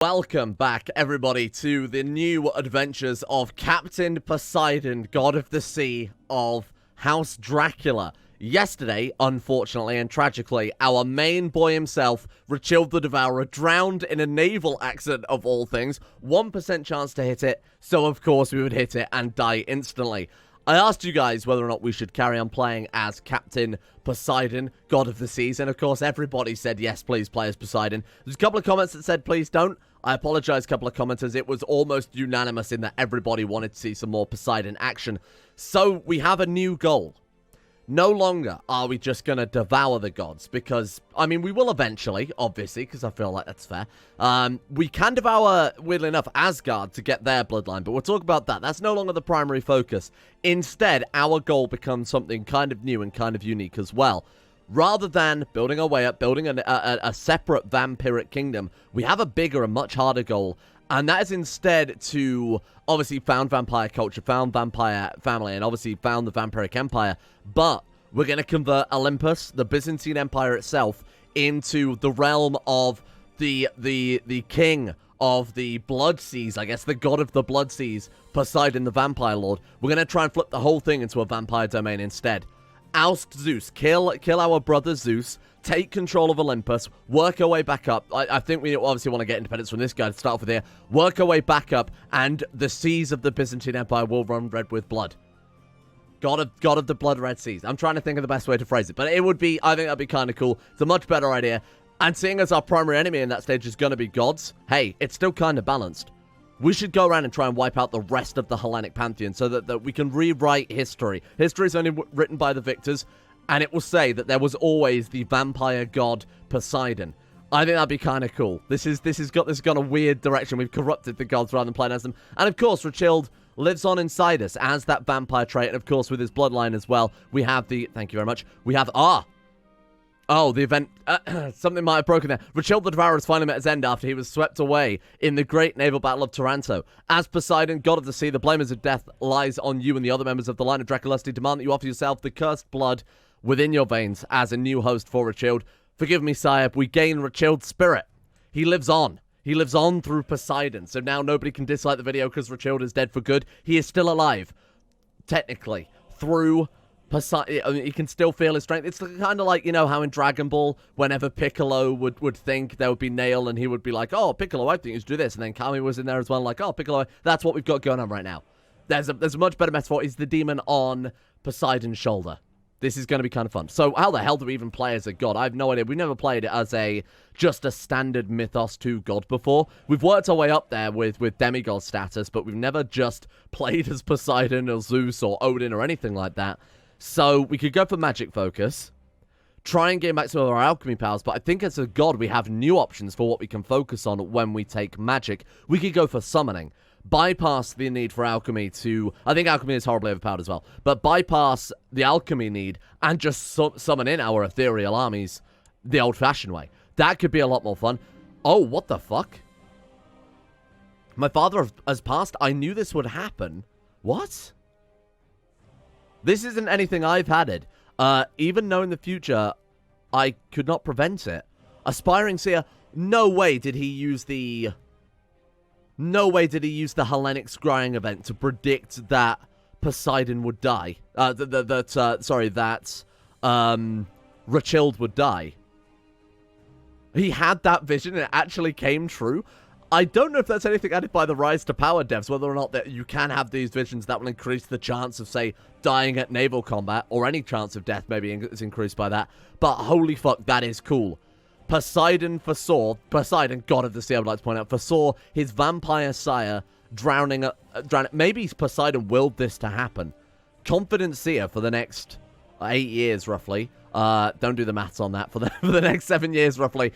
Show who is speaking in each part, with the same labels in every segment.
Speaker 1: Welcome back, everybody, to the new adventures of Captain Poseidon, God of the Sea of House Dracula. Yesterday, unfortunately and tragically, our main boy himself, Rochild the Devourer, drowned in a naval accident of all things. 1% chance to hit it, so of course we would hit it and die instantly. I asked you guys whether or not we should carry on playing as Captain Poseidon, God of the Seas, and of course everybody said yes, please play as Poseidon. There's a couple of comments that said please don't. I apologize, couple of commenters. It was almost unanimous in that everybody wanted to see some more Poseidon action. So we have a new goal. No longer are we just going to devour the gods, because, I mean, we will eventually, obviously, because I feel like that's fair. We can devour, weirdly enough, Asgard to get their bloodline, but we'll talk about that. That's no longer the primary focus. Instead, our goal becomes something kind of new and kind of unique as well. Rather than building our way up, building a separate vampiric kingdom, we have a bigger and much harder goal. And that is instead to, obviously, found vampire culture, found vampire family, and obviously found the vampiric empire. But we're going to convert Olympus, the Byzantine Empire itself, into the realm of the king of the blood seas, I guess, the god of the blood seas, Poseidon, the vampire lord. We're going to try and flip the whole thing into a vampire domain instead. Oust Zeus, kill our brother Zeus, take control of Olympus, work our way back up. I think we obviously want to get independence from this guy to start off with here. Work our way back up, and the seas of the Byzantine Empire will run red with blood. God of the blood red seas. I'm trying to think of the best way to phrase it, but it would be, I think that'd be kind of cool. It's a much better idea. And seeing as our primary enemy in that stage is going to be gods, hey, it's still kind of balanced. We should go around and try and wipe out the rest of the Hellenic Pantheon so that we can rewrite history. History is only written by the victors, and it will say that there was always the vampire god Poseidon. I think that'd be kind of cool. This has gone a weird direction. We've corrupted the gods rather than playing as them. And of course, Rochild lives on inside us as that vampire trait, and of course with his bloodline as well. We have the, thank you very much, we have, the event, something might have broken there. Rochild the Devourer has finally met his end after he was swept away in the great naval battle of Taranto. As Poseidon, god of the sea, the blame of death lies on you and the other members of the line of Draculesti. Demand that you offer yourself the cursed blood within your veins as a new host for Rochild. Forgive me, sire, we gain Rochild's spirit. He lives on. He lives on through Poseidon. So now nobody can dislike the video because Rochild is dead for good. He is still alive, technically, through Poseidon. I mean, he can still feel his strength. It's kind of like, you know, how in Dragon Ball, whenever Piccolo would think there would be Nail, and he would be like, oh, Piccolo, I think you should do this. And then Kami was in there as well, like, oh, Piccolo, that's what we've got going on right now. There's a much better metaphor. He's the demon on Poseidon's shoulder. This is going to be kind of fun. So how the hell do we even play as a god? I have no idea. We've never played it as just a standard Mythos 2 god before. We've worked our way up there with demigod status, but we've never just played as Poseidon or Zeus or Odin or anything like that. So we could go for magic focus, try and gain back some of our alchemy powers, but I think as a god we have new options for what we can focus on when we take magic. We could go for summoning. Bypass the need for alchemy to... I think alchemy is horribly overpowered as well. But bypass the alchemy need and just summon in our ethereal armies the old-fashioned way. That could be a lot more fun. Oh, what the fuck? My father has passed. I knew this would happen. What? This isn't anything I've had. Even knowing the future, I could not prevent it. Aspiring seer, no way did he use the... No way did he use the Hellenic scrying event to predict that Poseidon would die. That Rochild would die. He had that vision and it actually came true. I don't know if that's anything added by the Rise to Power devs, whether or not that you can have these visions that will increase the chance of, say, dying at naval combat, or any chance of death maybe is increased by that. But holy fuck, that is cool. Poseidon foresaw, Poseidon, god of the sea, I would like to point out, foresaw his vampire sire drowning. Maybe Poseidon willed this to happen. Confident seer for the next 8 years, roughly. Don't do the maths on that. For the next 7 years, roughly.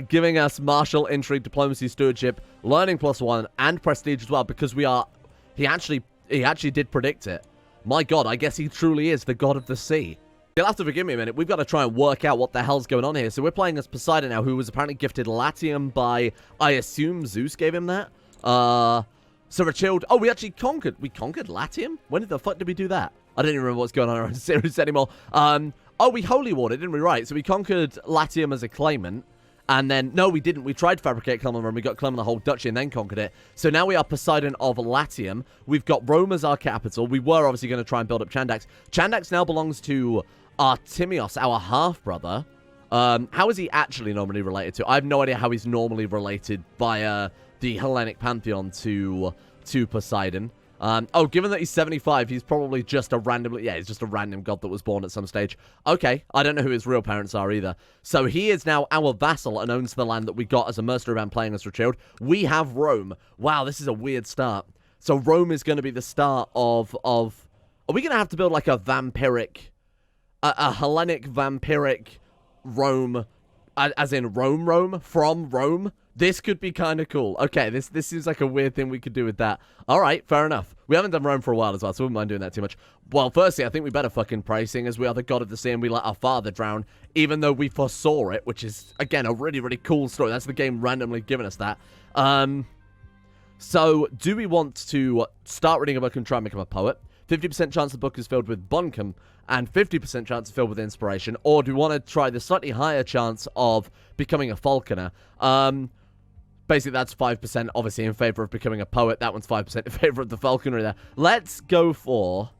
Speaker 1: Giving us martial, intrigue, diplomacy, stewardship, learning +1, and prestige as well, because we are... He actually did predict it. My god, I guess he truly is the god of the sea. You'll have to forgive me a minute. We've got to try and work out what the hell's going on here. So we're playing as Poseidon now, who was apparently gifted Latium by, I assume Zeus gave him that. So Rochild... Oh, we actually conquered... We conquered Latium? When the fuck did we do that? I don't even remember what's going on around the series anymore. Oh, we holy warred it, didn't we? Right, so we conquered Latium as a claimant. And then, no, we didn't. We tried to fabricate Clement and we got Clement the whole duchy and then conquered it. So now we are Poseidon of Latium. We've got Rome as our capital. We were obviously going to try and build up Chandax. Chandax now belongs to Artemios, our half-brother. How is he actually normally related to? I have no idea how he's normally related via the Hellenic Pantheon to Poseidon. Given that he's 75, he's probably just a randomly... Yeah, he's just a random god that was born at some stage. Okay, I don't know who his real parents are either. So he is now our vassal and owns the land that we got as a mercenary band playing as Rechild. We have Rome. Wow, this is a weird start. So Rome is going to be the start of... Are we going to have to build like a vampiric... A Hellenic vampiric Rome... As in Rome? From Rome? This could be kind of cool. Okay, this seems like a weird thing we could do with that. All right, fair enough. We haven't done Rome for a while as well, so we wouldn't mind doing that too much. Well, firstly, I think we better fucking pray, seeing as we are the god of the sea and we let our father drown, even though we foresaw it, which is, again, a really, really cool story. That's the game randomly giving us that. So, do we want to start reading a book and try and become a poet? 50% chance the book is filled with bunkum, and 50% chance it's filled with inspiration, or do we want to try the slightly higher chance of becoming a falconer? Basically, that's 5%, obviously, in favor of becoming a poet. That one's 5% in favor of the falconry there. Let's go for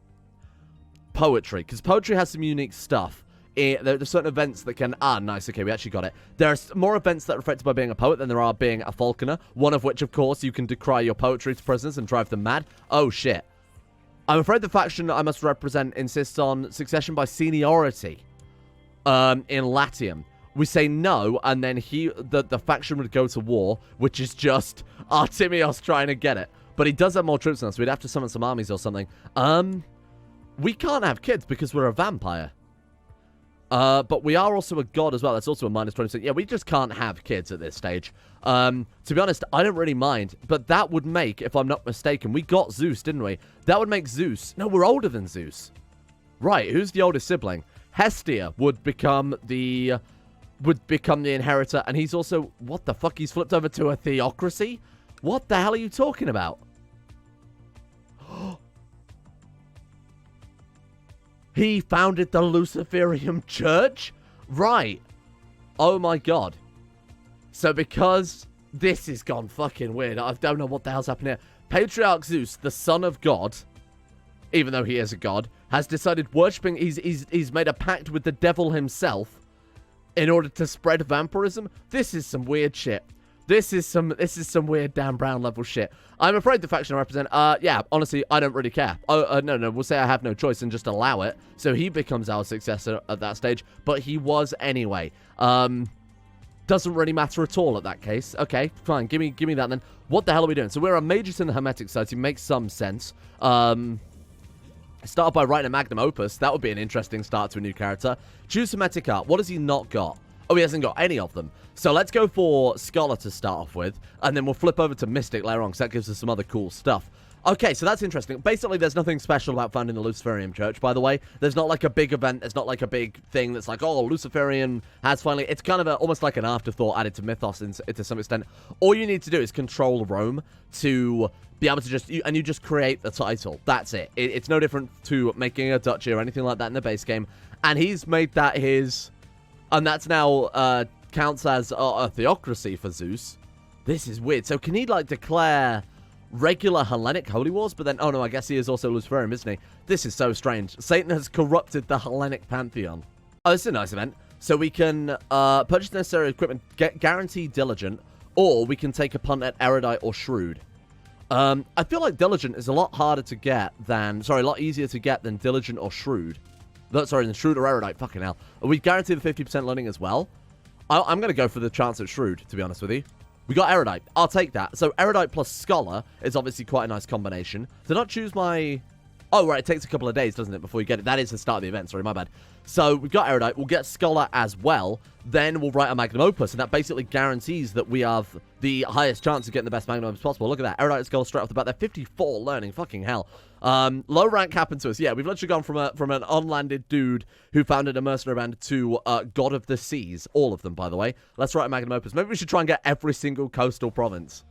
Speaker 1: poetry, because poetry has some unique stuff. There are certain events that can... Ah, nice. Okay, we actually got it. There are more events that are affected by being a poet than there are being a falconer. One of which, of course, you can decry your poetry to prisoners and drive them mad. Oh, shit. I'm afraid the faction I must represent insists on succession by seniority in Latium. We say no, and then the faction would go to war, which is just Artemios trying to get it. But he does have more troops than us. We'd have to summon some armies or something. We can't have kids because we're a vampire. But we are also a god as well. That's also a minus 20%. Yeah, we just can't have kids at this stage. To be honest, I don't really mind. But that would make, if I'm not mistaken, we got Zeus, didn't we? That would make Zeus... No, we're older than Zeus. Right, who's the oldest sibling? Hestia would become the inheritor, and he's also... What the fuck? He's flipped over to a theocracy? What the hell are you talking about? He founded the Luciferian church? Right. Oh my god. So because this has gone fucking weird, I don't know what the hell's happening here. Patriarch Zeus, the son of God, even though he is a god, has decided worshipping... He's made a pact with the devil himself in order to spread vampirism. This is some weird shit. This is some weird Dan Brown level shit. I'm afraid the faction I represent, yeah, honestly, I don't really care. No, we'll say I have no choice and just allow it. So he becomes our successor at that stage, but he was anyway. Doesn't really matter at all at that case. Okay, fine, give me that then. What the hell are we doing? So we're a magus in the Hermetic Society, makes some sense. Start by writing a Magnum opus. That would be an interesting start to a new character. Choose Hermetic art. What has he not got? Oh, he hasn't got any of them. So let's go for Scholar to start off with, and then we'll flip over to Mystic later on, because that gives us some other cool stuff. Okay, so that's interesting. Basically, there's nothing special about founding the Luciferian Church, by the way. There's not like a big event. There's not like a big thing that's like, oh, Luciferian has finally... It's kind of almost like an afterthought added to Mythos to some extent. All you need to do is control Rome to be able to just... And you just create the title. That's it. It's no different to making a duchy or anything like that in the base game. And he's made that his... And that's now counts as a theocracy for Zeus. This is weird. So can he, like, declare regular Hellenic holy wars? But then, oh no, I guess he is also Luciferian, isn't he? This is so strange. Satan has corrupted the Hellenic Pantheon. Oh, this is a nice event. So we can purchase necessary equipment, get guaranteed diligent, or we can take a punt at erudite or shrewd. I feel like diligent is a lot harder to get than... Sorry, a lot easier to get than diligent or shrewd. Sorry, than shrewd or erudite. Fucking hell. We guarantee the 50% learning as well. I'm going to go for the chance at shrewd, to be honest with you. We got erudite. I'll take that. So erudite plus scholar is obviously quite a nice combination. Did not choose my... Oh, right. It takes a couple of days, doesn't it, before you get it? That is the start of the event. Sorry, my bad. So we've got erudite. We'll get scholar as well. Then we'll write a magnum opus, and that basically guarantees that we have the highest chance of getting the best magnum opus possible. Look at that. Erudite and scholar straight off the bat. They're 54 learning. Fucking hell. Low rank happened to us. Yeah, we've literally gone from an unlanded dude who founded a mercenary band to god of the seas. All of them, by the way. Let's write a magnum opus. Maybe we should try and get every single coastal province.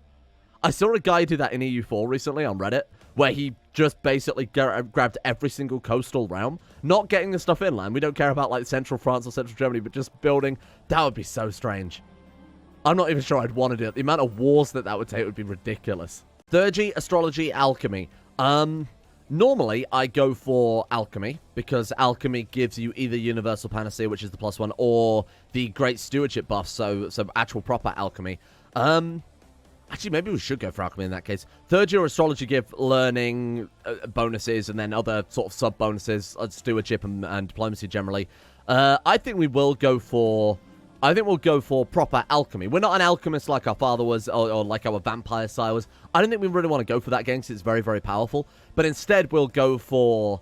Speaker 1: I saw a guy do that in EU4 recently on Reddit, where he just basically grabbed every single coastal realm. Not getting the stuff inland. We don't care about, like, central France or central Germany, but just building. That would be so strange. I'm not even sure I'd want to do it. The amount of wars that would take would be ridiculous. Theurgy, astrology, alchemy. Normally, I go for alchemy, because alchemy gives you either universal panacea, which is the +1, or the great stewardship buff, so actual proper alchemy. Actually, maybe we should go for alchemy in that case. Theurgy or astrology give learning bonuses, and then other sort of sub-bonuses, stewardship and diplomacy generally. I think we'll go for proper alchemy. We're not an alchemist like our father was, or like our vampire sire was. I don't think we really want to go for that game because it's very, very powerful. But instead, we'll go for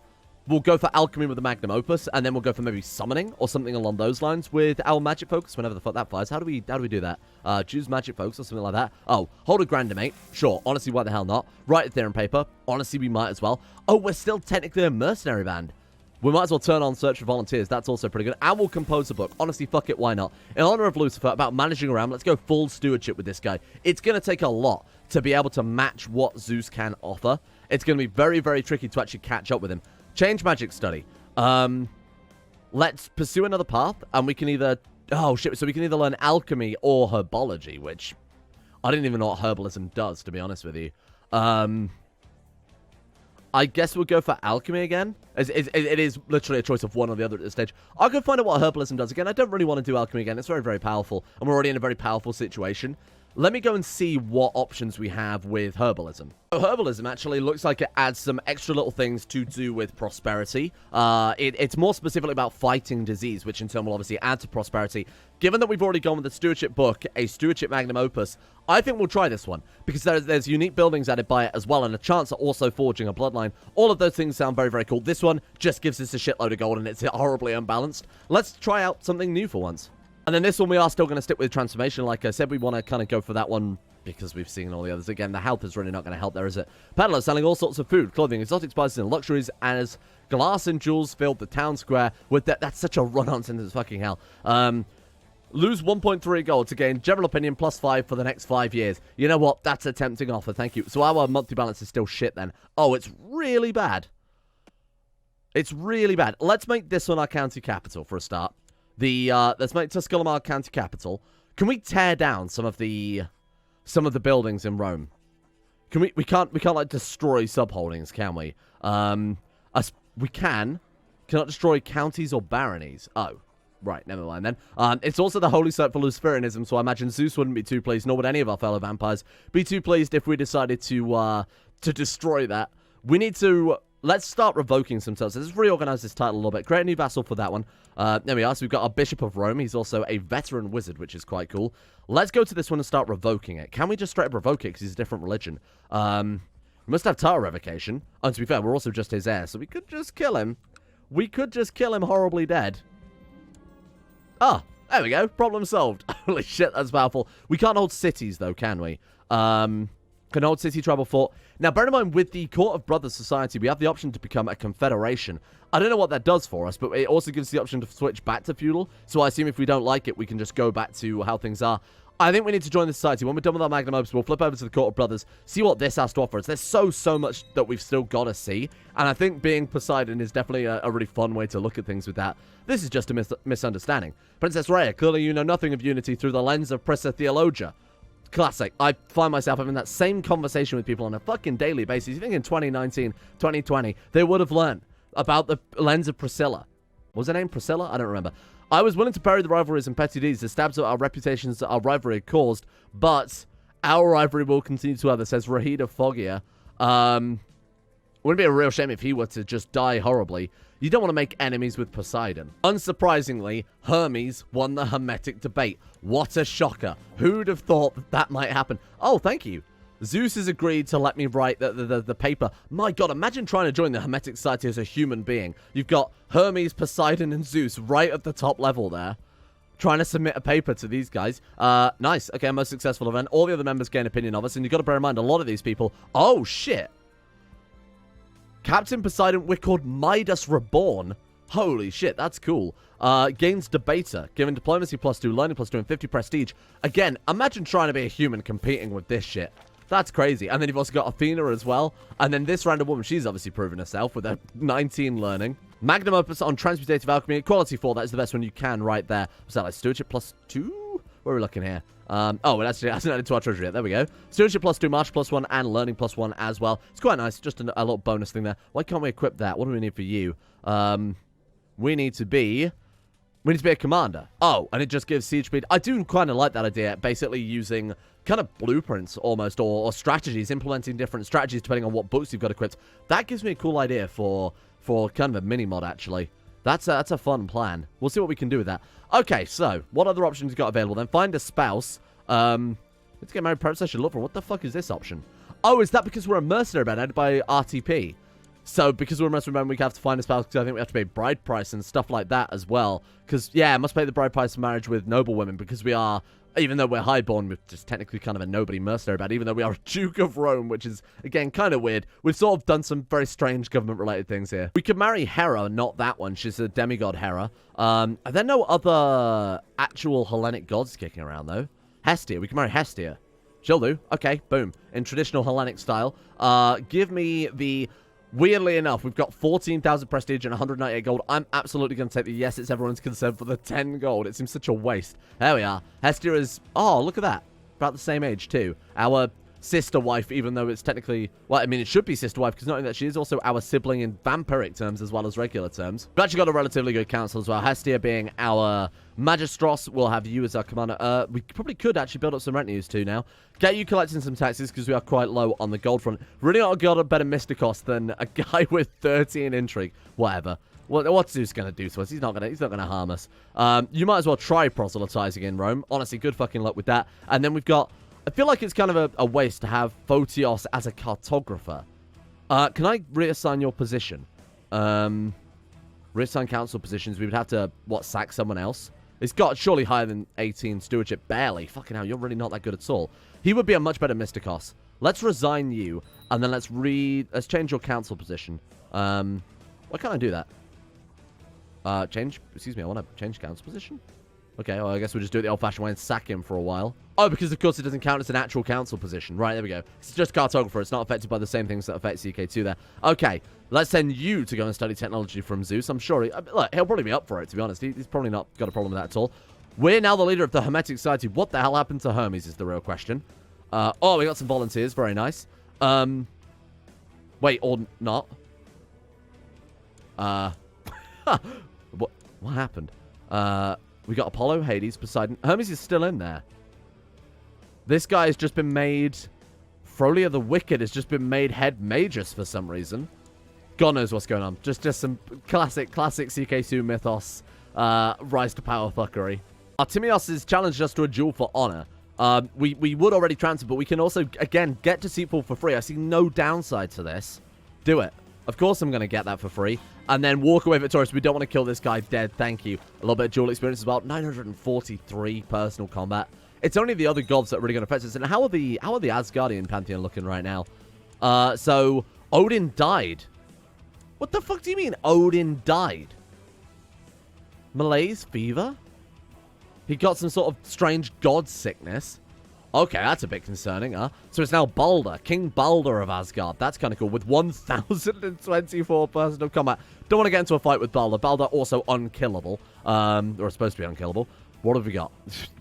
Speaker 1: alchemy with the Magnum opus, and then we'll go for maybe summoning or something along those lines with our magic focus, whenever the fuck that flies. How do we do that? Choose magic focus or something like that. Oh, hold a grandimate. Sure. Honestly, why the hell not? Write a theorem paper. Honestly, we might as well. Oh, we're still technically a mercenary band. We might as well turn on search for volunteers. That's also pretty good. And we'll compose a book. Honestly, fuck it, why not? In honor of Lucifer, about managing around, let's go full stewardship with this guy. It's going to take a lot to be able to match what Zeus can offer. It's going to be very, very tricky to actually catch up with him. Change magic study. Let's pursue another path, and we can either... Oh, shit. So we can either learn alchemy or herbology, which I didn't even know what herbalism does, to be honest with you. I guess we'll go for alchemy again. It is literally a choice of one or the other at this stage. I'll go find out what herbalism does again. I don't really want to do alchemy again. It's very, very powerful, and we're already in a very powerful situation. Let me go and see what options we have with herbalism. So herbalism actually looks like it adds some extra little things to do with prosperity. It's more specifically about fighting disease, which in turn will obviously add to prosperity. Given that we've already gone with the stewardship book, a stewardship magnum opus, I think we'll try this one, because there's unique buildings added by it as well, and a chance at also forging a bloodline. All of those things sound very, very cool. This one just gives us a shitload of gold, and it's horribly unbalanced. Let's try out something new for once. And then this one, we are still going to stick with transformation. Like I said, we want to kind of go for that one because we've seen all the others. Again, the health is really not going to help there, is it? Peddlers selling all sorts of food, clothing, exotic spices, and luxuries as glass and jewels filled the town square with that. That's such a run-on sentence, fucking hell. Lose 1.3 gold to gain general opinion +5 for the next 5 years. You know what? That's a tempting offer. Thank you. So our monthly balance is still shit then. Oh, it's really bad. It's really bad. Let's make this one our county capital for a start. Let's make Tusculum our county capital. Can we tear down some of the buildings in Rome? Can we can't like destroy subholdings, can we? We cannot destroy counties or baronies. Oh, right, never mind then. It's also the holy site for Luciferianism, so I imagine Zeus wouldn't be too pleased, nor would any of our fellow vampires be too pleased if we decided to destroy that. We need to... Let's start revoking some titles. Let's reorganize this title a little bit. Create a new vassal for that one. There we are. So we've got our Bishop of Rome. He's also a veteran wizard, which is quite cool. Let's go to this one and start revoking it. Can we just straight up revoke it because he's a different religion? We must have title revocation. Oh, and to be fair, we're also just his heir, so we could just kill him. We could just kill him horribly dead. Ah, there we go. Problem solved. Holy shit, that's powerful. We can't hold cities, though, can we? Can hold city, tribal fort. Now, bear in mind, with the Court of Brothers Society, we have the option to become a confederation. I don't know what that does for us, but it also gives the option to switch back to feudal. So I assume if we don't like it, we can just go back to how things are. I think we need to join the society. When we're done with our Magnum opus, we'll flip over to the Court of Brothers, see what this has to offer us. There's so much that we've still got to see. And I think being Poseidon is definitely a really fun way to look at things with that. This is just a misunderstanding. Princess Rhea, clearly you know nothing of unity through the lens of Prissa Theologia. Classic. I find myself having that same conversation with people on a fucking daily basis. You think in 2019, 2020, they would have learned about the lens of Priscilla. Was her name Priscilla? I don't remember. I was willing to bury the rivalries and petty deeds, the stabs of our reputations that our rivalry had caused, but our rivalry will continue to other, says Rahida Foggia. Wouldn't it be a real shame if he were to just die horribly? You don't want to make enemies with Poseidon. Unsurprisingly, Hermes won the Hermetic debate. What a shocker. Who'd have thought that that might happen? Oh, thank you. Zeus has agreed to let me write the paper. My god, imagine trying to join the Hermetic Society as a human being. You've got Hermes, Poseidon, and Zeus right at the top level there. Trying to submit a paper to these guys. Nice. Okay, most successful event. All the other members gain opinion of us, and you've got to bear in mind, a lot of these people... Oh, shit. Captain Poseidon, we're called Midas Reborn. Holy shit, that's cool. Gains debater, given diplomacy +2, learning +2, and 50 prestige. Again, imagine trying to be a human competing with this shit. That's crazy. And then you've also got Athena as well. And then this random woman, she's obviously proven herself with her 19 learning. Magnum opus on transmutative alchemy, quality 4, that is the best one you can right there. Was that like stewardship +2? Where are we looking here? Oh, it actually hasn't added to our treasury yet. There we go. Stewardship +2, march +1, and learning +1 as well. It's quite nice. Just a little bonus thing there. Why can't we equip that? What do we need for you? We need to be a commander. Oh, and it just gives siege speed. I do kind of like that idea. Basically using kind of blueprints almost, or strategies, implementing different strategies depending on what books you've got equipped. That gives me a cool idea for kind of a mini mod, actually. That's a fun plan. We'll see what we can do with that. Okay, so what other options you got available then? Find a spouse. Let's get married, procession, look for. What the fuck is this option? Oh, is that because we're a mercenary band added by RTP? So because we're a mercenary band, we have to find a spouse because I think we have to pay bride price and stuff like that as well. Because, yeah, I must pay the bride price for marriage with noble women because we are, even though we're highborn, we're just technically kind of a nobody mercenary band, even though we are a Duke of Rome, which is, again, kind of weird. We've sort of done some very strange government-related things here. We could marry Hera, not that one. She's a demigod Hera. Are there no other actual Hellenic gods kicking around, though? Hestia. We can marry Hestia. She'll do. Okay, boom. In traditional Hellenic style. Give me the... Weirdly enough, we've got 14,000 prestige and 198 gold. I'm absolutely going to take the yes, it's everyone's concern for the 10 gold. It seems such a waste. There we are. Hestia is... Oh, look at that. About the same age, too. Our sister wife, even though it's technically... Well, I mean, it should be sister wife, because not only that, she is also our sibling in vampiric terms as well as regular terms. We've actually got a relatively good council as well. Hestia being our magistros. We'll have you as our commander. We probably could actually build up some retinues too now. Get you collecting some taxes, because we are quite low on the gold front. Really not got a better Mysticos than a guy with 30 in intrigue. Whatever. What's Zeus going to do to us? He's not gonna harm us. You might as well try proselytizing in Rome. Honestly, good fucking luck with that. And then we've got... I feel like it's kind of a waste to have Photios as a cartographer. Can I reassign your position? Reassign council positions. We would have to, sack someone else? It's got surely higher than 18 stewardship. Barely. Fucking hell, you're really not that good at all. He would be a much better Mysticos. Let's resign you, and then let's change your council position. Why can't I do that? Excuse me, I want to change council position? Okay, well, I guess we'll just do it the old-fashioned way and sack him for a while. Oh, because, of course, it doesn't count as an actual council position. Right, there we go. It's just cartographer. It's not affected by the same things that affect CK2 there. Okay, let's send you to go and study technology from Zeus. I'm sure look, he'll probably be up for it, to be honest. He's probably not got a problem with that at all. We're now the leader of the Hermetic Society. What the hell happened to Hermes is the real question. Oh, we got some volunteers. Very nice. Wait, or not. What happened? We got Apollo, Hades, Poseidon. Hermes is still in there. This guy has just been made... Frolia the Wicked has just been made head magus for some reason. God knows what's going on. Just some classic CK2 Mythos rise to power fuckery. Artemios has challenged us to a duel for honor. We would already transfer, but we can also, again, get Deceitful for free. I see no downside to this. Do it. Of course I'm going to get that for free. And then walk away victorious. We don't want to kill this guy dead. Thank you. A little bit of duel experience as well. 943 personal combat. It's only the other gods that are really going to affect us. And how are the Asgardian Pantheon looking right now? So, Odin died. What the fuck do you mean Odin died? Malaise fever? He got some sort of strange god sickness. Okay, that's a bit concerning, huh? So it's now Balder, King Balder of Asgard. That's kind of cool, with 1,024 personal combat. Don't want to get into a fight with Balder. Balder also unkillable, or supposed to be unkillable. What have we got?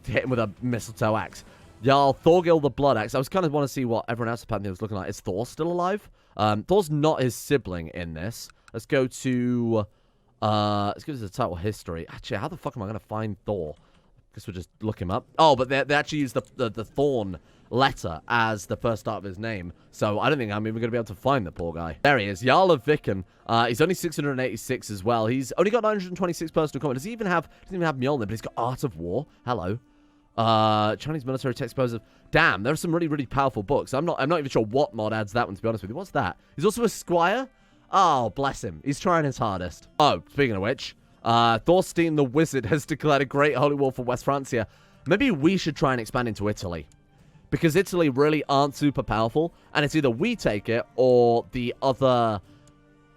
Speaker 1: Hit him with a mistletoe axe. Jarl Thorgil the Blood Axe. I was kind of want to see what everyone else at Pantheon was looking like. Is Thor still alive? Thor's not his sibling in this. Let's go to... let's go to the title history. Actually, how the fuck am I going to find Thor? Guess we'll just look him up. Oh, but they actually use the Thorn letter as the first start of his name. So I don't think I'm even going to be able to find the poor guy. There he is. Jarl of Viken. He's only 686 as well. He's only got 926 personal combat. Doesn't even have Mjolnir, but he's got Art of War. Hello. Chinese military text exposure. Damn, there are some really, really powerful books. I'm not even sure what mod adds that one, to be honest with you. What's that? He's also a squire? Oh, bless him. He's trying his hardest. Oh, speaking of which... Thorstein the Wizard has declared a great holy war for West Francia. Maybe we should try and expand into Italy. Because Italy really aren't super powerful. And it's either we take it or the other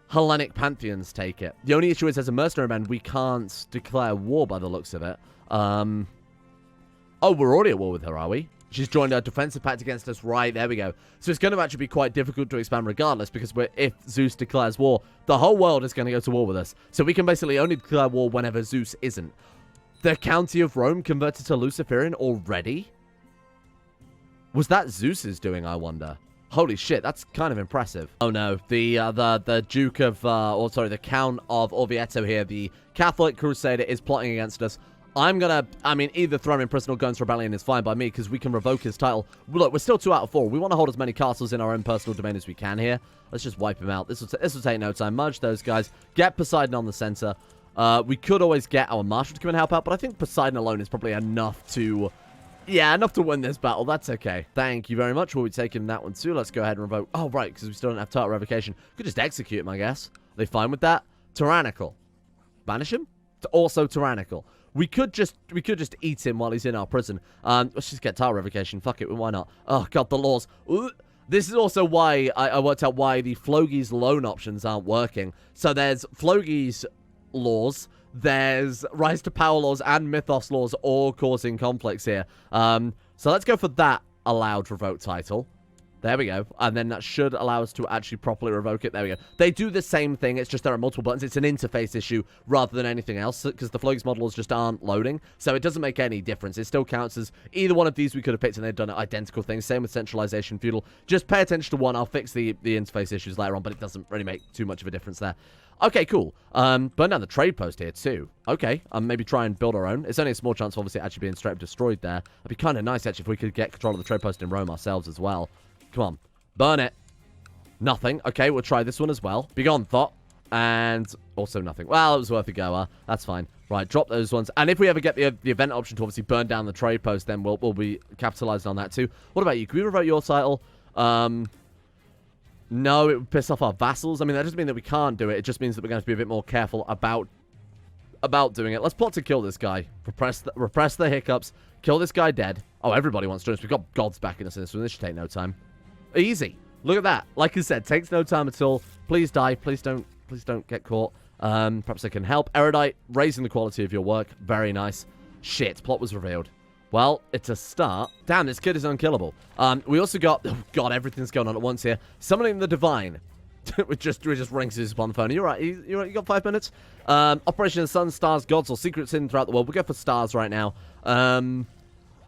Speaker 1: Hellenic Pantheons take it. The only issue is as a mercenary band, we can't declare war by the looks of it. Oh, we're already at war with her, are we? She's joined our defensive pact against us. Right, there we go. So it's going to actually be quite difficult to expand regardless, because if Zeus declares war, the whole world is going to go to war with us. So we can basically only declare war whenever Zeus isn't. The county of Rome converted to Luciferian already? Was that Zeus's doing, I wonder? Holy shit, that's kind of impressive. Oh no, the Duke of, the Count of Orvieto here, the Catholic Crusader, is plotting against us. Either throw him in prison or go into rebellion is fine by me, because we can revoke his title. Look, we're still 2 out of 4. We want to hold as many castles in our own personal domain as we can here. Let's just wipe him out. This will take no time. Merge those guys. Get Poseidon on the center. We could always get our marshal to come and help out, but I think Poseidon alone is probably enough to... Yeah, enough to win this battle. That's okay. Thank you very much. We'll be taking that one too. Let's go ahead and revoke. Oh, right, because we still don't have title revocation. Could just execute him, I guess. Are they fine with that? Tyrannical. Banish him? Also tyrannical. We could just eat him while he's in our prison. Let's just get title revocation. Fuck it. Why not? Oh, God, the laws. Ooh. This is also why I worked out why the Flogi's loan options aren't working. So there's Flogi's laws. There's Rise to Power laws and Mythos laws all causing conflicts here. So let's go for that allowed revoke title. There we go. And then that should allow us to actually properly revoke it. There we go. They do the same thing. It's just there are multiple buttons. It's an interface issue rather than anything else, because the Flogi's models just aren't loading. So it doesn't make any difference. It still counts as either one of these we could have picked and they've done identical things. Same with centralization, feudal. Just pay attention to one. I'll fix the interface issues later on, but it doesn't really make too much of a difference there. Okay, cool. Burn down the trade post here, too. Okay, maybe try and build our own. It's only a small chance of obviously actually being straight up destroyed there. It'd be kind of nice, actually, if we could get control of the trade post in Rome ourselves as well. Come on. Burn it. Nothing. Okay, we'll try this one as well. Be gone, thought. And also nothing. Well, it was worth a go. That's fine. Right, drop those ones. And if we ever get the event option to obviously burn down the trade post, then we'll be capitalizing on that, too. What about you? Can we revoke your title? No, it would piss off our vassals. I mean, that doesn't mean that we can't do it. It just means that we're going to have to be a bit more careful about doing it. Let's plot to kill this guy. Repress the hiccups. Kill this guy dead. Oh, everybody wants to join us. We've got gods backing us in this one. This should take no time. Easy. Look at that. Like I said, takes no time at all. Please die. Please don't get caught. Perhaps I can help. Erudite, raising the quality of your work. Very nice. Shit, plot was revealed. Well, it's a start. Damn, this kid is unkillable. We also got... Oh, God, everything's going on at once here. Summoning the Divine. we're just running to upon the phone. You're right. You got 5 minutes? Operation of the Sun, Stars, Gods, or Secrets hidden throughout the world. We'll go for Stars right now.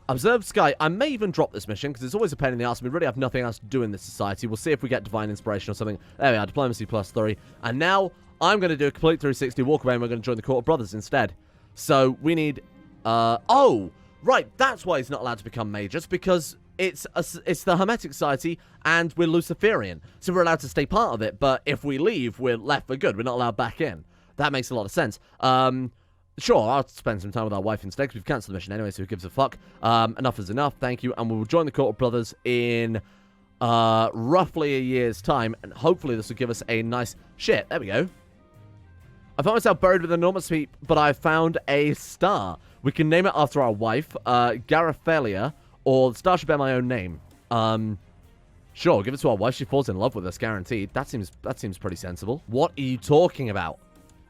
Speaker 1: Observe Sky. I may even drop this mission, because it's always a pain in the ass. We really have nothing else to do in this society. We'll see if we get Divine Inspiration or something. There we are. Diplomacy +3. And now, I'm going to do a complete 360 walk away, and we're going to join the Court of Brothers instead. So, we need... Oh! Right, that's why he's not allowed to become mages, because it's the Hermetic Society, and we're Luciferian. So we're allowed to stay part of it, but if we leave, we're left for good. We're not allowed back in. That makes a lot of sense. Sure, I'll spend some time with our wife instead, because we've cancelled the mission anyway, so who gives a fuck? Enough is enough, thank you, and we will join the Court of Brothers in roughly a year's time, and hopefully this will give us a nice... Shit, there we go. I found myself buried with an enormous heap, but I found a star. We can name it after our wife, Garaphelia, or the star should bear my own name. Sure, give it to our wife. She falls in love with us, guaranteed. That seems pretty sensible. What are you talking about?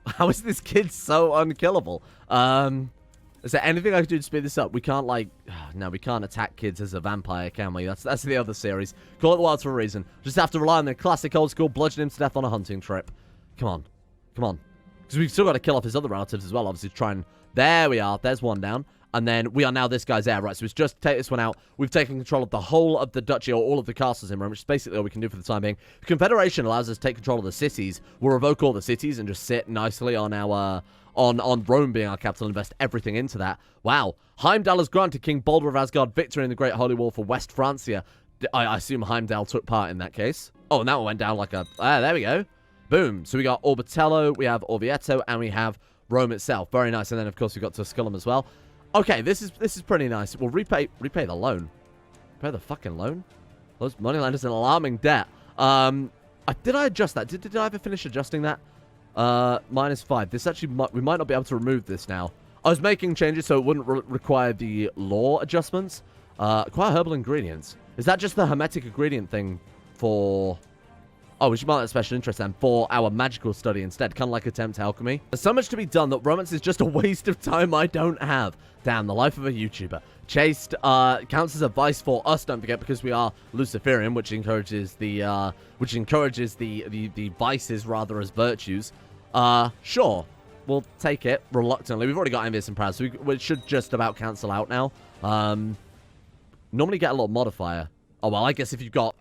Speaker 1: How is this kid so unkillable? Is there anything I can do to speed this up? We can't, like... No, we can't attack kids as a vampire, can we? That's the other series. Call it the Wilds for a reason. Just have to rely on the classic old school bludgeon him to death on a hunting trip. Come on. Come on. Because we've still got to kill off his other relatives as well, obviously, to try and... There we are. There's one down. And then we are now this guy's heir. Right, so it's just take this one out. We've taken control of the whole of the duchy, or all of the castles in Rome, which is basically all we can do for the time being. The Confederation allows us to take control of the cities. We'll revoke all the cities and just sit nicely on our... on Rome being our capital and invest everything into that. Wow. Heimdall has granted King Baldur of Asgard victory in the Great Holy War for West Francia. I assume Heimdall took part in that case. Oh, and that one went down like a... there we go. Boom. So we got Orbitello, we have Orvieto, and we have Rome itself. Very nice. And then, of course, we got Tusculum as well. Okay, this is pretty nice. We'll repay the loan. Repay the fucking loan? Those moneyland is an alarming debt. Did I adjust that? Did I ever finish adjusting that? -5. This actually we might not be able to remove this now. I was making changes so it wouldn't require the law adjustments. Acquire herbal ingredients. Is that just the hermetic ingredient thing for... Oh, we should mark that special interest then for our magical study instead. Kind of like attempt alchemy. There's so much to be done that romance is just a waste of time I don't have. Damn, the life of a YouTuber. Chaste counts as a vice for us, don't forget, because we are Luciferian, which encourages the vices rather as virtues. Sure. we'll take it reluctantly. We've already got envious and proud, so we should just about cancel out now. Normally get a little modifier. Oh, well, I guess if you've got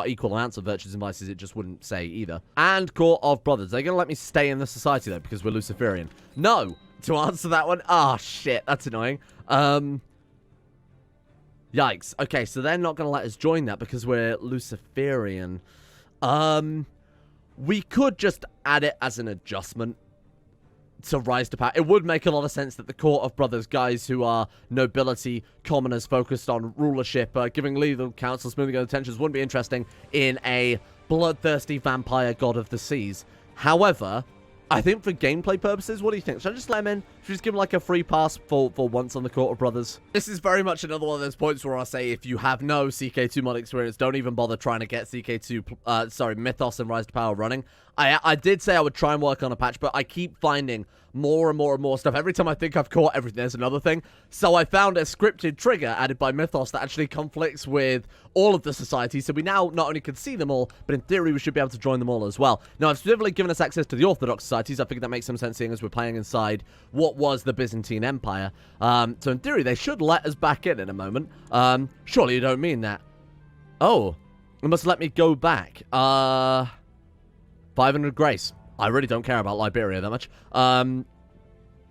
Speaker 1: equal amounts of virtues and vices, it just wouldn't say either. And Court of Brothers. They're going to let me stay in the society, though, because we're Luciferian. No! To answer that one. Ah, shit. That's annoying. Yikes. Okay, so they're not going to let us join that because we're Luciferian. We could just add it as an adjustment to rise to power. It would make a lot of sense that the Court of Brothers, guys who are nobility, commoners focused on rulership, giving legal counsel, smoothing out tensions, wouldn't be interesting in a bloodthirsty vampire god of the seas. However, I think for gameplay purposes, what do you think? Should I just let him in? Should we just give him like a free pass for once on the Court of Brothers? This is very much another one of those points where I say if you have no CK2 mod experience, don't even bother trying to get CK2, Mythos and Rise to Power running. I did say I would try and work on a patch, but I keep finding more and more and more stuff. Every time I think I've caught everything, there's another thing. So I found a scripted trigger added by Mythos that actually conflicts with all of the societies. So we now not only can see them all, but in theory we should be able to join them all as well. Now, I've specifically given us access to the Orthodox societies. I figured that makes some sense seeing as we're playing inside what was the Byzantine Empire. So in theory, they should let us back in a moment. Surely you don't mean that. Oh, it must let me go back. 500 grace. I really don't care about Liberia that much. None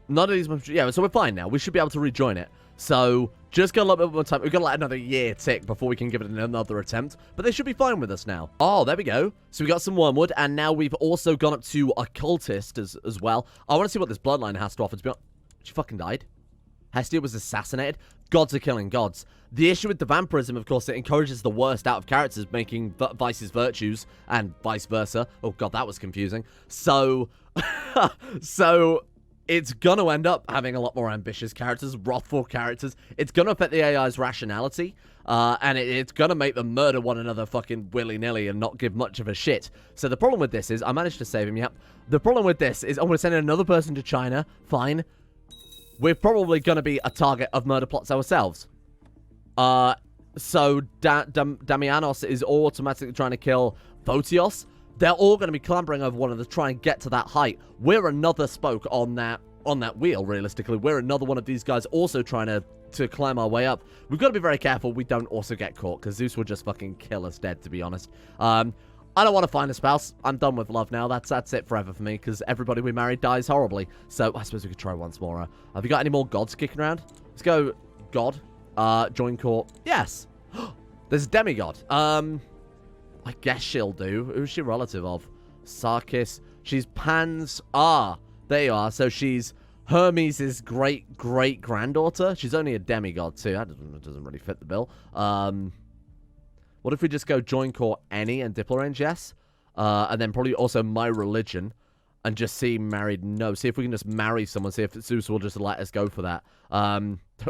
Speaker 1: of these... Yeah, so we're fine now. We should be able to rejoin it. So, just get a little bit more time. We've got to let another year tick before we can give it another attempt. But they should be fine with us now. Oh, there we go. So we got some wormwood, and now we've also gone up to occultist as well. I want to see what this bloodline has to offer. To be honest, she fucking died. Hestia was assassinated. Gods are killing gods. The issue with the vampirism, of course, it encourages the worst out of characters, making vices virtues, and vice versa. Oh, God, that was confusing. So, it's going to end up having a lot more ambitious characters, wrathful characters. It's going to affect the AI's rationality, and it's going to make them murder one another fucking willy-nilly and not give much of a shit. So the problem with this is, I managed to save him, yep. The problem with this is, I'm going to send another person to China, fine. We're probably going to be a target of murder plots ourselves. So Damianos is automatically trying to kill Votios. They're all going to be clambering over one another to try and get to that height. We're another spoke on that wheel, realistically. We're another one of these guys also trying to climb our way up. We've got to be very careful we don't also get caught, because Zeus will just fucking kill us dead, to be honest. I don't want to find a spouse. I'm done with love now. That's it forever for me, because everybody we marry dies horribly. So I suppose we could try once more. Have you got any more gods kicking around? Let's go god. Join court. Yes. There's a demigod. I guess she'll do. Who's she relative of? Sarkis. She's Pan's... Ah, there you are. So she's Hermes' great-great-granddaughter. She's only a demigod, too. That doesn't really fit the bill. What if we just go join court any and diplo range? Yes. And then probably also my religion and just see married no. See if we can just marry someone. See if Zeus will just let us go for that.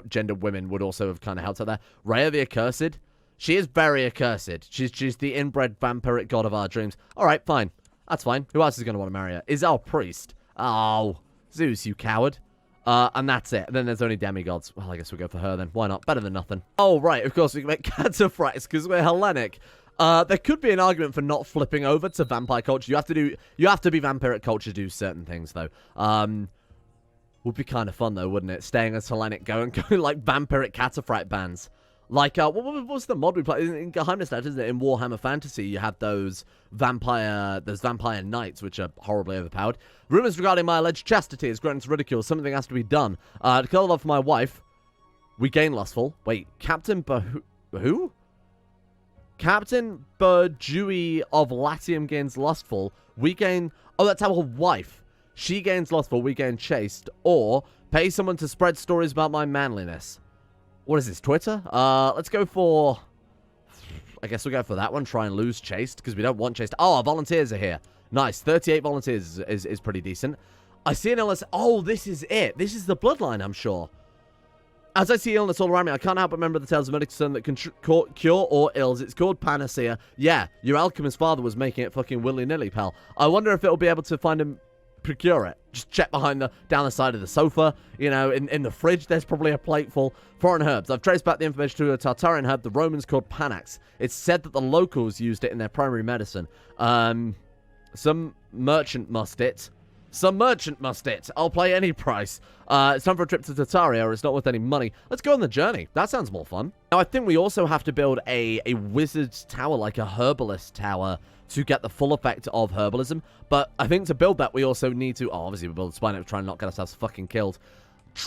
Speaker 1: Gender women would also have kind of helped out there. Rhea the Accursed. She is very accursed. She's the inbred vampiric god of our dreams. All right, fine. That's fine. Who else is going to want to marry her? Is our priest. Oh, Zeus, you coward. And that's it. And then there's only demigods. Well, I guess we'll go for her then. Why not? Better than nothing. Oh, right. Of course, we can make cataphracts because we're Hellenic. There could be an argument for not flipping over to vampire culture. You have to be vampiric culture to do certain things, though. Would be kind of fun, though, wouldn't it? Staying as Hellenic, going like vampiric cataphract bands. Like, what was the mod we played? In Geheimnisstadt, isn't it? In Warhammer Fantasy, you have those vampire knights, which are horribly overpowered. Rumors regarding my alleged chastity is grown into ridicule. Something has to be done. To kill love for my wife, we gain lustful. Wait, Captain who? Captain Berjui of Latium gains lustful. We gain... Oh, that's our wife. She gains lustful, we gain chaste. Or, pay someone to spread stories about my manliness. What is this, Twitter? Let's go for... I guess we'll go for that one. Try and lose chaste, because we don't want chaste. Oh, our volunteers are here. Nice. 38 volunteers is pretty decent. I see an illness. Oh, this is it. This is the bloodline, I'm sure. As I see illness all around me, I can't help but remember the tales of medicine that can cure all ills. It's called panacea. Yeah, your alchemist father was making it fucking willy-nilly, pal. I wonder if it'll be able to find him... procure it. Just check down the side of the sofa. You know, in the fridge, there's probably a plate full. Foreign herbs. I've traced back the information to a Tartarian herb the Romans called Panax. It's said that the locals used it in their primary medicine. Some merchant must it. Some merchant must it. I'll pay any price. It's time for a trip to Tartaria, or it's not worth any money. Let's go on the journey. That sounds more fun. Now, I think we also have to build a wizard's tower, like a herbalist tower, to get the full effect of herbalism. But I think to build that, we also need to... Oh, obviously, we build a spine to try and not get ourselves fucking killed.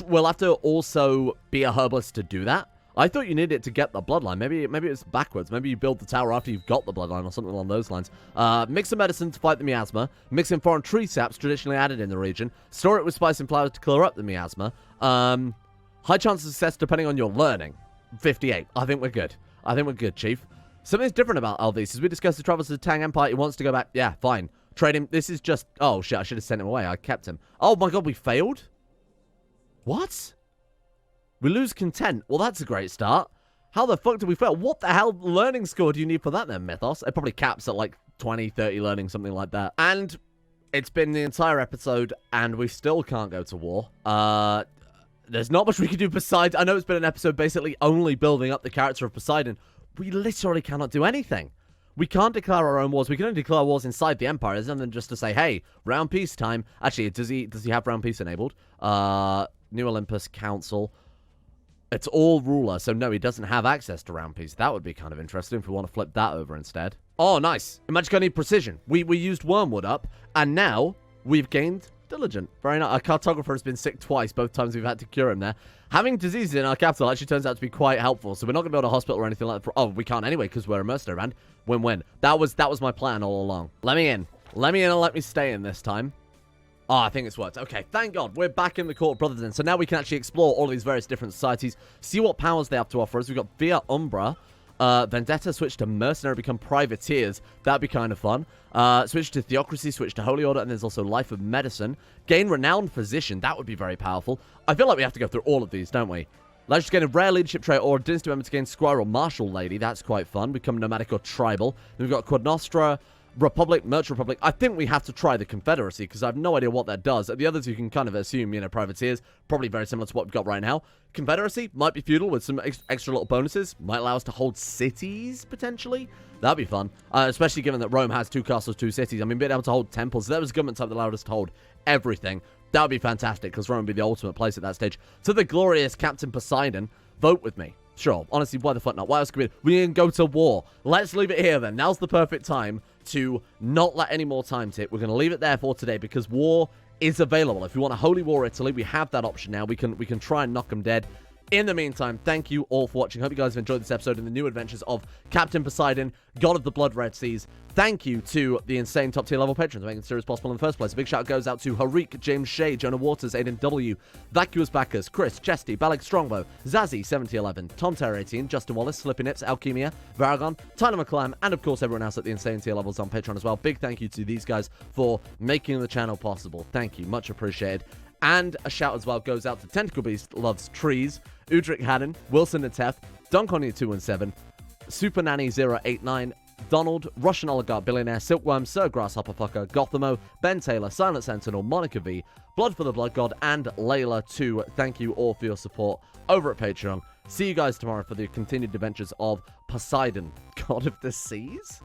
Speaker 1: We'll have to also be a herbalist to do that. I thought you needed it to get the bloodline. Maybe it's backwards. Maybe you build the tower after you've got the bloodline or something along those lines. Mix some medicine to fight the miasma. Mix in foreign tree saps traditionally added in the region. Store it with spice and flowers to clear up the miasma. High chance of success depending on your learning. 58. I think we're good. I think we're good, Chief. Something's different about Alvis. As we discussed, the travels to the Tang Empire. He wants to go back. Yeah, fine. Trade him. This is just... Oh, shit. I should have sent him away. I kept him. Oh, my God. We failed? What? We lose content. Well, that's a great start. How the fuck did we fail? What the hell learning score do you need for that then, Mythos? It probably caps at like 20, 30 learning, something like that. And it's been the entire episode, and we still can't go to war. There's not much we can do besides... I know it's been an episode basically only building up the character of Poseidon. We literally cannot do anything. We can't declare our own wars. We can only declare wars inside the Empire. There's nothing just to say, hey, round peace time. Actually, does he have round peace enabled? New Olympus Council... It's all ruler, so no, he doesn't have access to round peace. That would be kind of interesting if we want to flip that over instead. Oh, nice. Imagine going to need precision. We used Wormwood up, and now we've gained Diligent. Very nice. Our cartographer has been sick twice, both times we've had to cure him there. Having diseases in our capital actually turns out to be quite helpful, so we're not going to build a hospital or anything like that. Oh, we can't anyway, because we're a mercenary band. Win-win. That was my plan all along. Let me in. Let me in and let me stay in this time. Oh, I think it's worked. Okay, thank God. We're back in the Court of Brothers then. So now we can actually explore all of these various different societies, see what powers they have to offer us. We've got Via Umbra, Vendetta, switch to Mercenary, become Privateers. That'd be kind of fun. Switch to Theocracy, switch to Holy Order, and there's also Life of Medicine. Gain Renowned Physician. That would be very powerful. I feel like we have to go through all of these, don't we? Let's just gain a rare leadership trait or a dynasty member to gain Squire or Martial Lady. That's quite fun. Become Nomadic or Tribal. Then we've got Quad Nostra, Republic, Merchant Republic. I think we have to try the Confederacy because I have no idea what that does. The others you can kind of assume, you know, Privateers, probably very similar to what we've got right now. Confederacy might be feudal with some extra little bonuses. Might allow us to hold cities, potentially. That'd be fun, especially given that Rome has 2 castles, 2 cities. I mean, being able to hold temples. There was a government type that allowed us to hold everything. That would be fantastic because Rome would be the ultimate place at that stage. To the glorious Captain Poseidon, vote with me. Sure, honestly, why the fuck not? Why else could we can go to war? Let's leave it here then. Now's the perfect time to not let any more time tip. We're going to leave it there for today because war is available. If we want a Holy War Italy, we have that option now. We can try and knock them dead. In the meantime, thank you all for watching. Hope you guys have enjoyed this episode and the new adventures of Captain Poseidon, God of the Blood Red Seas. Thank you to the insane top tier level patrons making the series possible in the first place. A big shout goes out to Harik, James Shea, Jonah Waters, Aiden W, Vacuous Backers, Chris, Chesty, Balak Strongbow, Zazzy 7011, Tom Terror 18, Justin Wallace, Slippy Nips, Alchemia, Varagon, Tyler McClam, and of course everyone else at the insane tier levels on Patreon as well. Big thank you to these guys for making the channel possible. Thank you, much appreciated. And a shout as well goes out to Tentacle Beast Loves Trees, Udric Hadden, Wilson Natef, Donconia217, Super Nanny 089, Donald, Russian Oligarch Billionaire, Silkworm, Sir Grasshopper Fucker, Gothamo, Ben Taylor, Silent Sentinel, Monica V, Blood for the Blood God, and Layla 2. Thank you all for your support over at Patreon. See you guys tomorrow for the continued adventures of Poseidon, God of the Seas.